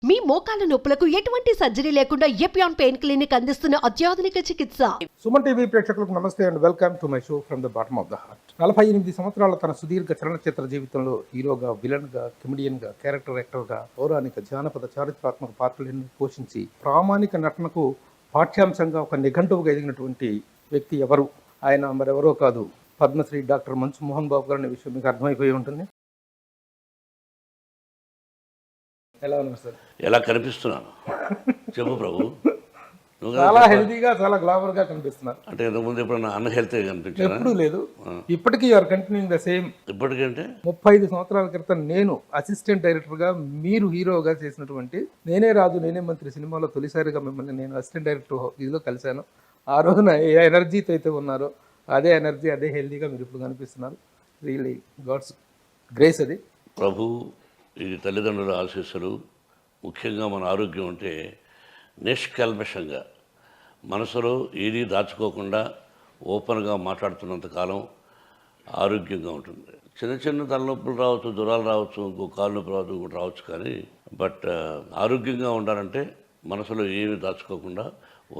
మీ మోకాల నొప్పులకు ఎటువంటి సర్జరీ లేకుండా ఎపియాన్ పెయిన్ క్లినిక్ అందిస్తున్న అత్యాధునిక చికిత్స. సుమన్ టీవీ ప్రేక్షకులకు నమస్తే and welcome to my show from the bottom of the heart. 48 సంవత్సరాల తన సుదీర్ఘ చలనచిత్ర జీవితంలో హీరోగా, విలన్గా, కమెడియన్గా, క్యారెక్టర్ యాక్టర్గా, పౌరాణిక, జానపద, చారిత్రాత్మక పాత్రలను పోషించి ప్రామాణిక నటనకు పాఠ్యాంశంగా ఒక నిఘంటువుగా ఎదిగినటువంటి వ్యక్తి ఎవరు? ఆయన మరెవరో కాదు, పద్మశ్రీ డాక్టర్ మంచు మోహన్ బాబు గారు అనే విషయం మీకు అర్థమైపోయి ఉంటుంది. ఎలా ఉన్నారు సార్? ఎలా కనిపిస్తున్నాను చెప్పు ప్రభు. నువ్వు చాలా హెల్దీగా, చాలా గ్లామర్ గా కనిపిస్తున్నారు. అంటే ఇంతకుముందు ఎప్పుడన్నా అన్హెల్తీ కనిపించాను? ఎప్పుడూ లేదు. ఇప్పటికీ యూఆర్ కంటిన్యూయింగ్ ద సేమ్. ఇప్పటికంటే 35 సంవత్సరాల క్రితం నేను అసిస్టెంట్ డైరెక్టర్ గా, మీరు హీరోగా చేసినటువంటి నేనే రాజు నేనే మంత్రి సినిమాలో తొలిసారిగా మిమ్మల్ని నేను అసిస్టెంట్ డైరెక్టర్ ఇదిలో కలిశాను. ఆ రోజున ఏ ఎనర్జీతో అయితే ఉన్నారో అదే ఎనర్జీ, అదే హెల్దీగా మీరు ఇప్పుడు కనిపిస్తున్నారు. రియల్లీ గాడ్స్ గ్రేస్ అది. ప్రభు, ఇది తల్లిదండ్రుల ఆశీస్సులు. ముఖ్యంగా మన ఆరోగ్యం అంటే నిష్కల్మషంగా మనసులో ఏదీ దాచుకోకుండా ఓపెన్గా మాట్లాడుతున్నంత కాలం ఆరోగ్యంగా ఉంటుంది. చిన్న చిన్న తలనొప్పులు రావచ్చు, జ్వరాలు రావచ్చు, ఇంకో కాలు నొప్పి రావచ్చు, ఇంకోటి రావచ్చు, కానీ బట్ ఆరోగ్యంగా ఉండాలంటే మనసులో ఏమీ దాచుకోకుండా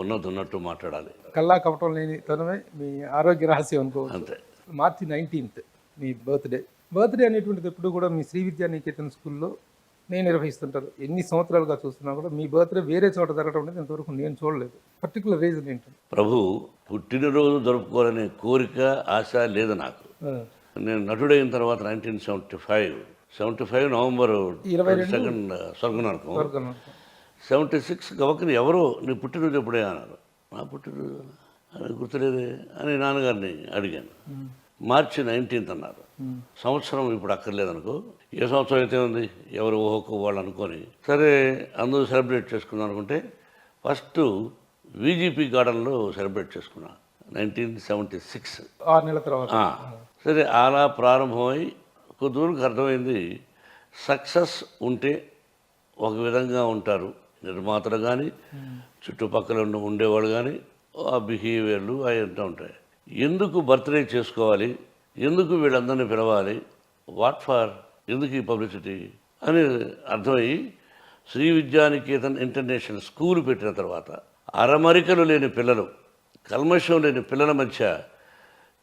ఉన్నట్టు మాట్లాడాలి. కల్లా కపటం లేని తనమే మీ ఆరోగ్య రహస్యం అనుకో. అంతే. మార్చి 19th మీ బర్త్డే అనేటువంటిది ఎప్పుడు కూడా మీ శ్రీ విద్యా నికేతన్ స్కూల్లో నేను నిర్వహిస్తుంటారు. ఎన్ని సంవత్సరాలుగా చూస్తున్నా కూడా మీ బర్త్డే వేరే చోట జరగడం అనేది ఇంతవరకు నేను చూడలేదు. పర్టికులర్ రీజన్ ఏంటంటే, ప్రభు, పుట్టినరోజు జరుపుకోవాలనే కోరిక, ఆశ లేదు నాకు. నేను నటుడైన తర్వాత 1975 నవంబర్ 22 స్వర్గనరకం. 76 గవకని ఎవరో నీ పుట్టినరోజు ఎప్పుడే అన్నారు. నా పుట్టినరోజు అని గుర్తులేదే అని నాన్నగారిని అడిగాను. మార్చి 19th అన్నారు. సంవత్సరం ఇప్పుడు అక్కర్లేదనుకో, ఏ సంవత్సరం అయితే ఉంది ఎవరు ఓహోకో వాళ్ళు అనుకొని, సరే అందరూ సెలబ్రేట్ చేసుకుందాం అనుకుంటే ఫస్ట్ విజిపి గార్డెన్లో సెలబ్రేట్ చేసుకున్నా 1976. 6 నెలల తర్వాత. సరే అలా ప్రారంభమై కొద్దివరకు అర్థమైంది, సక్సెస్ ఉంటే ఒక విధంగా ఉంటారు నిర్మాతలు కానీ, చుట్టుపక్కల ఉండేవాళ్ళు కానీ, ఆ బిహేవియర్లు అవి అంటూ ఉంటాయి. ఎందుకు బర్త్డే చేసుకోవాలి, ఎందుకు వీళ్ళందరినీ పిలవాలి, వాట్ ఫర్, ఎందుకు ఈ పబ్లిసిటీ అని అర్థమయ్యి శ్రీ విద్యానికేతన్ ఇంటర్నేషనల్ స్కూల్ పెట్టిన తర్వాత అరమరికలు లేని పిల్లలు, కల్మషం లేని పిల్లల మధ్య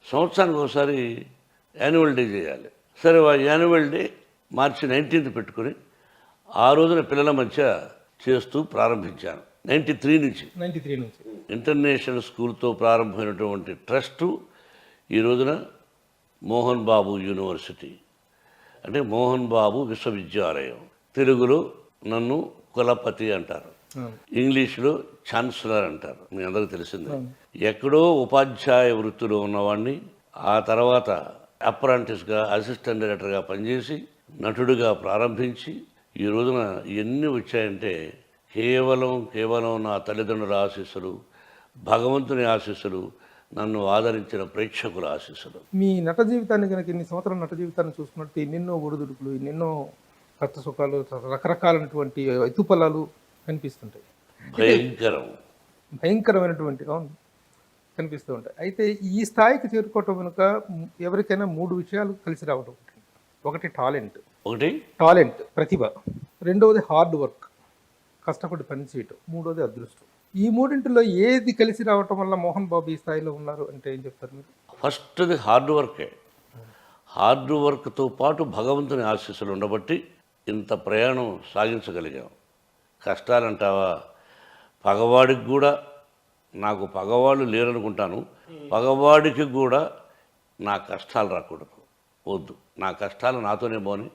సంవత్సరానికి ఒకసారి యాన్యువల్ డే చేయాలి. సరే, ఆ యాన్యువల్ డే మార్చి 19th పెట్టుకుని ఆ రోజున పిల్లల మధ్య చేస్తూ ప్రారంభించాను. 93 నుంచి ఇంటర్నేషనల్ స్కూల్తో ప్రారంభమైనటువంటి ట్రస్టు ఈ రోజున మోహన్ బాబు యూనివర్సిటీ, అంటే మోహన్ బాబు విశ్వవిద్యాలయం. తెలుగులో నన్ను కులపతి అంటారు, ఇంగ్లీష్లో ఛాన్సలర్ అంటారు, మీ అందరికీ తెలిసిందే. ఎక్కడో ఉపాధ్యాయ వృత్తిలో ఉన్నవాడిని ఆ తర్వాత అప్రాంటిస్గా, అసిస్టెంట్ డైరెక్టర్గా పనిచేసి నటుడిగా ప్రారంభించి ఈ రోజున ఎన్ని వచ్చాయంటే కేవలం నా తల్లిదండ్రుల ఆశీస్సులు, భగవంతుని ఆశీస్సులు, నన్ను ఆదరించిన ప్రేక్షకుల ఆశీస్సులు. మీ నట జీవితాన్ని కనుక, ఇన్ని సంవత్సరాల నట జీవితాన్ని చూసుకున్నట్టు ఎన్నెన్నో ఒడిదుడుకులు, ఎన్నెన్నో కష్ట సుఖాలు, రకరకాలైనటువంటి ఎత్తుపల్లాలు కనిపిస్తుంటాయి. భయంకరమైనటువంటి కనిపిస్తూ ఉంటాయి. అయితే ఈ స్థాయికి చేరుకోవటం వెనుక ఎవరికైనా 3 విషయాలు కలిసి రావడం. ఒకటి టాలెంట్, ప్రతిభ. రెండవది హార్డ్ వర్క్, కష్టపడి పనిచేయటం. మూడోది అదృష్టం. ఈ మూడింటిలో ఏది కలిసి రావటం వల్ల మోహన్ బాబు ఈ స్థాయిలో ఉన్నారు అంటే ఏం చెప్తారు మీరు? ఫస్ట్ది హార్డ్ వర్కే. హార్డ్ వర్క్తో పాటు భగవంతుని ఆశీస్సులు ఉండబట్టి ఇంత ప్రయాణం సాగించగలిగాం. కష్టాలంటావా, పగవాడికి కూడా, నాకు పగవాళ్ళు లేరనుకుంటాను, పగవాడికి కూడా నా కష్టాలు రాకూడదు, వద్దు, నా కష్టాలు నాతోనే పోని,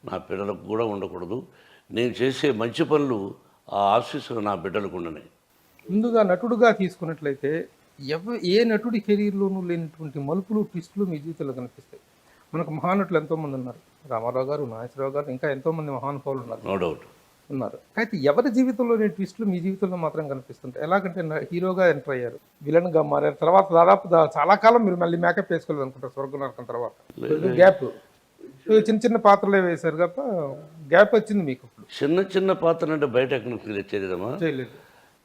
నా పిల్లలకు కూడా ఉండకూడదు. నేను చేసే మంచి పనులు ఆ ఆశీస్సులు నా బిడ్డలకు ఉండనే. ముందుగా నటుడుగా తీసుకున్నట్లయితే ఏ నటుడి కెరీర్లోనూ లేనటువంటి మలుపులు, ట్విస్టులు మీ జీవితంలో కనిపిస్తాయి. మనకు మహానటులు ఎంతోమంది ఉన్నారు, రామారావు గారు, నాగేశ్వరరావు గారు, ఇంకా ఎంతోమంది మహానుభావులు ఉన్నారు, నో డౌట్ ఉన్నారు. అయితే ఎవరి జీవితంలోని ట్విస్టులు మీ జీవితంలో మాత్రం కనిపిస్తుంటాయి. ఎలాగంటే హీరోగా ఎంటర్ అయ్యారు, విలన్గా మారారు, తర్వాత దాదాపు చాలా కాలం మీరు మళ్ళీ మేకప్ వేసుకోలేదు అనుకుంటారు. స్వర్గనరకం తర్వాత గ్యాప్, చిన్న పాత్రలే వేశారు తప్ప గ్యాప్ వచ్చింది మీకు. చిన్న పాత్రలు అంటే బయట ఎక్కడ చేయలేదమ్మా, చేయలేదు.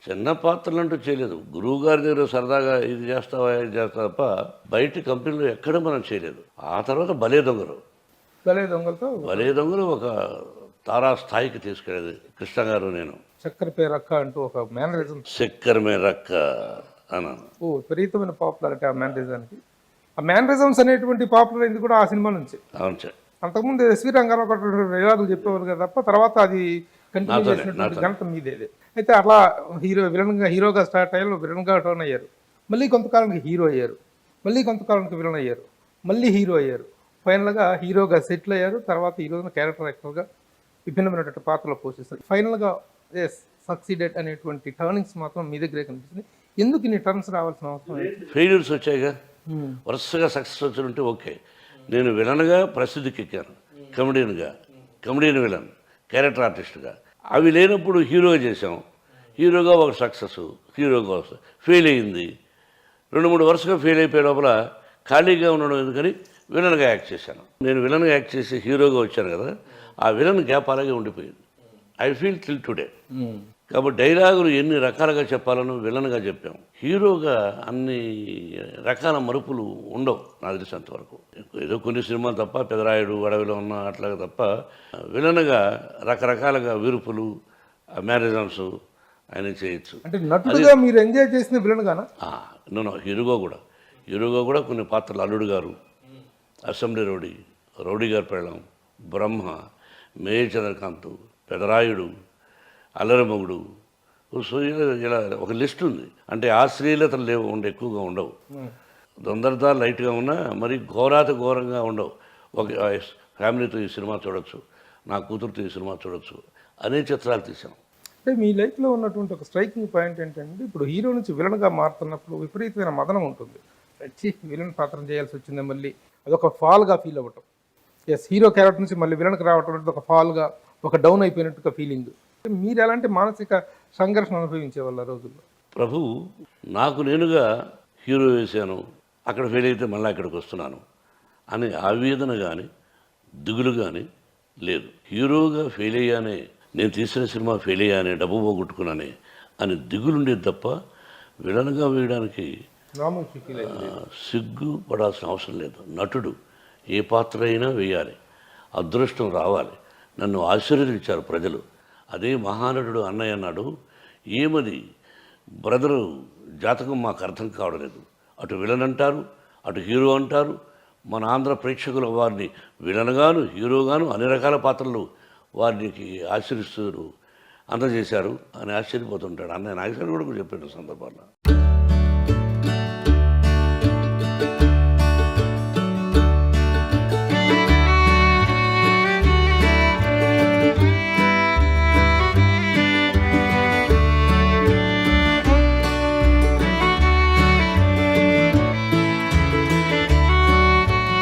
చిన్న పాత్రలు అంటూ చేయలేదు. గురువు గారి దగ్గర సరదాగా ఇది చేస్తావా, ఇది చేస్తా తప్ప బయట కంపెనీలో ఎక్కడ మనం చేయలేదు. ఆ తర్వాత భలే దొంగలతో ఒక తారా స్థాయికి తీసుకెళ్ళేది కృష్ణ గారు నేను. చక్కెర పేరు అక్క అంటూ ఒక మేనరిజం చక్కెర మీద రక్క అన్నాను. విపరీతమైన పాపులారిటీ ఆ మేనరిజానికి. ఆ మేనరిజమ్స్ అనేటువంటి పాపులర్ అయింది కూడా ఆ సినిమా నుంచి. అవును సార్. అంతకుముందు ఎస్వి రంగారావు ఒకటి డైలాగులు చెప్పేవారు కదా తప్ప తర్వాత అది కంటిన్యూ నాతోనే, చేసినటువంటి ఘనత మీదేదే. అయితే అట్లా హీరోగా స్టార్ట్ అయ్యారు, విలన్గా టర్న్ అయ్యారు, మళ్ళీ కొంతకాలానికి హీరో అయ్యారు, మళ్ళీ కొంతకాలానికి విలన్ అయ్యారు, మళ్ళీ హీరో అయ్యారు, ఫైనల్గా హీరోగా సెటిల్ అయ్యారు. తర్వాత ఈ రోజున క్యారెక్టర్ యాక్టర్గా విభిన్నమైనటువంటి పాత్రలు పోషిస్తారు. ఫైనల్గా సక్సీడెడ్ అనేటువంటి టర్నింగ్స్ మాత్రం మీ దగ్గరే కనిపిస్తుంది. ఎందుకు ఇన్ని టర్న్స్ రావాల్సిన అవసరం ఏంటి? ఫెయిల్యూర్స్ వచ్చాయిగా, వరుసగా సక్సెస్ వచ్చి ఓకే. నేను విలన్గా ప్రసిద్ధికి ఎక్కాను, కమెడియన్ విలన్, క్యారెక్టర్ ఆర్టిస్ట్గా. అవి లేనప్పుడు హీరోగా చేసాం, హీరోగా ఒక సక్సెస్, హీరోగా ఫెయిల్ అయింది. 2-3 వరుసగా ఫెయిల్ అయిపోయే లోపల ఖాళీగా ఉండడం ఎందుకని విలన్గా యాక్ట్ చేశాను. నేను విలన్గా యాక్ట్ చేసి హీరోగా వచ్చాను కదా, ఆ విలన్ గ్యాప్ అలాగే ఉండిపోయింది. I feel till today. కాబట్టి డైలాగులు ఎన్ని రకాలుగా చెప్పాలను విలన్గా చెప్పాం. హీరోగా అన్ని రకాల మరుపులు ఉండవు నాకు తెలిసినంత వరకు. ఏదో కొన్ని సినిమాలు తప్ప, పెదరాయుడు, అడవిలో ఉన్న అట్లాగా తప్ప, విలన్గా రకరకాలుగా విరుపులు, మ్యారేజన్స్ ఆయన చేయొచ్చు. అంటే నటుడుగా మీరు ఎంజాయ్ చేసిన విలన్ గానా? హీరోగా కూడా కొన్ని పాత్రలు, అల్లుడు గారు, అసెంబ్లీ రౌడీ గారి పెళ్ళం, బ్రహ్మ, మేజర్ చంద్రకాంత్, పెదరాయుడు, అల్లరి మొగుడు, సో ఇలా ఒక లిస్ట్ ఉంది. అంటే ఆ శ్రీలతలు ఎక్కువగా ఉండవు. దొందరదా లైట్గా ఉన్నా మరి ఘోరంగా ఉండవు. ఒక ఫ్యామిలీతో ఈ సినిమా చూడొచ్చు, నా కూతురుతో ఈ సినిమా చూడొచ్చు అనే చిత్రాలు తీసాం. అంటే మీ లైఫ్లో ఉన్నటువంటి ఒక స్ట్రైకింగ్ పాయింట్ ఏంటంటే, ఇప్పుడు హీరో నుంచి విలన్గా మారుతున్నప్పుడు విపరీతమైన మదనం ఉంటుంది. విలన్ పాత్ర చేయాల్సి వచ్చింది, మళ్ళీ అదొక ఫాల్గా ఫీల్ అవ్వటం. హీరో క్యారెక్టర్ నుంచి మళ్ళీ విలన్కి రావటం అంటే ఒక ఫాల్గా, ఒక డౌన్ అయిపోయినట్టుగా ఫీలింగ్. మీరు ఎలాంటి మానసిక సంఘర్షణ అనుభవించే వాళ్ళ రోజుల్లో? ప్రభు, నాకు నేనుగా హీరో వేశాను, అక్కడ ఫెయిల్ అయితే మళ్ళీ అక్కడికి వస్తున్నాను అని ఆవేదన కానీ దిగులు కానీ లేదు. హీరోగా ఫెయిల్ అయ్యానే, నేను తీసిన సినిమా ఫెయిల్ అయ్యానే, డబ్బు పోగొట్టుకున్నానే అని దిగులుండేది తప్ప విలన్గా వేయడానికి సిగ్గుపడాల్సిన అవసరం లేదు. నటుడు ఏ పాత్ర అయినా వేయాలి, అదృష్టం రావాలి. నన్ను ఆశీర్వదించారు ప్రజలు. అదే మహానటుడు అన్నయ్య అన్నాడు, ఏమది బ్రదరు జాతకం మాకు అర్థం కావడం లేదు. అటు విలన్ అంటారు, అటు హీరో అంటారు. మన ఆంధ్ర ప్రేక్షకుల వారిని విలన్గాను, హీరోగాను అన్ని రకాల పాత్రలు వారికి ఆశీర్విస్తూ అందజేశారు అని ఆశ్చర్యపోతుంటాడు. అన్నయ్య నాగేశ్వర కూడా చెప్పిన సందర్భాల్లో.